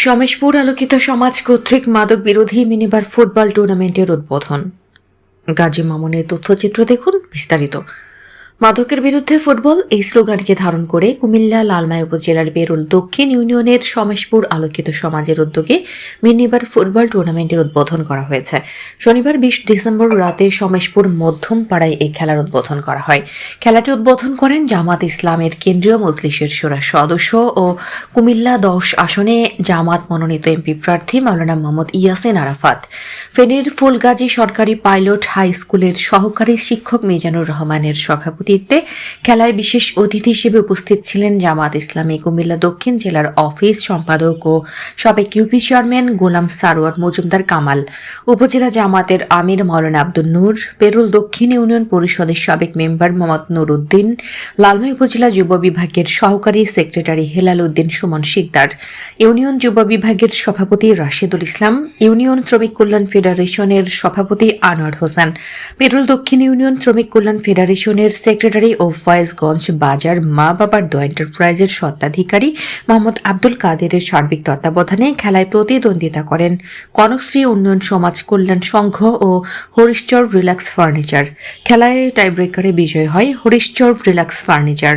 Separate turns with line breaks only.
সমেশপুর আলোকিত সমাজ কর্তৃক মাদক বিরোধী মিনিবার ফুটবল টুর্নামেন্টের উদ্বোধন। গাজী মামুনের তথ্যচিত্র দেখুন বিস্তারিত। মাদকের বিরুদ্ধে ফুটবল এই স্লোগানকে ধারণ করে কুমিল্লা লালমাই উপজেলার বেরুল দক্ষিণ ইউনিয়নের সমেশপুর আলোকিত সমাজের উদ্যোগে মিনিবার ফুটবল টুর্নামেন্টের উদ্বোধন করা হয়েছে। শনিবার 20 ডিসেম্বর রাতে সমেশপুর মধ্যম পাড়ায় এই খেলার উদ্বোধন করা হয়। খেলাটি উদ্বোধন করেন জামাত ইসলামের কেন্দ্রীয় মজলিসের শূরা সদস্য ও কুমিল্লা 10 আসনে জামাত মনোনীত এমপি প্রার্থী মাওলানা মোহাম্মদ ইয়াসিন আরাফাত। ফেনীর ফুলগাজী সরকারি পাইলট হাই স্কুলের সহকারী শিক্ষক মিজানুর রহমানের সভাপতিত্বে খেলায় বিশেষ অতিথি হিসেবে উপস্থিত ছিলেন জামাত ইসলামী কুমিল্লা দক্ষিণ জেলার অফিস সম্পাদক ও সাবেক ইউপি চেয়ারম্যান গোলাম সারোয়ার মজুমদার কামাল, উপজেলা জামাতের আমির মাওলানা আব্দুল নূর, পেরুল দক্ষিণ ইউনিয়ন পরিষদের সাবেক মেম্বার মোহাম্মদ নুর উদ্দিন, লালমাই উপজেলা যুব বিভাগের সহকারী সেক্রেটারি হেলাল উদ্দিন সুমন শিকদার, ইউনিয়ন যুব বিভাগের সভাপতি রাশেদুল ইসলাম, ইউনিয়ন শ্রমিক কল্যাণ ফেডারেশনের সভাপতি আনোয়ার হোসেন, পেরুল দক্ষিণ ইউনিয়ন শ্রমিক কল্যাণ ফেডারেশনের সেক্রেটারি ও ফয়েজগঞ্জ বাজার মা বাবার দোয়া এন্টারপ্রাইজের স্বত্বাধিকারী মোহাম্মদ আব্দুল কাদেরের সার্বিক তত্ত্বাবধানে খেলায় প্রতিদ্বন্দ্বিতা করেন কনকশ্রী উন্নয়ন সমাজ কল্যাণ সংঘ ও হরিশচর রিল্যাক্স ফার্নিচার। খেলায় টাইব্রেকারে বিজয় হয় হরিশচর রিল্যাক্স ফার্নিচার।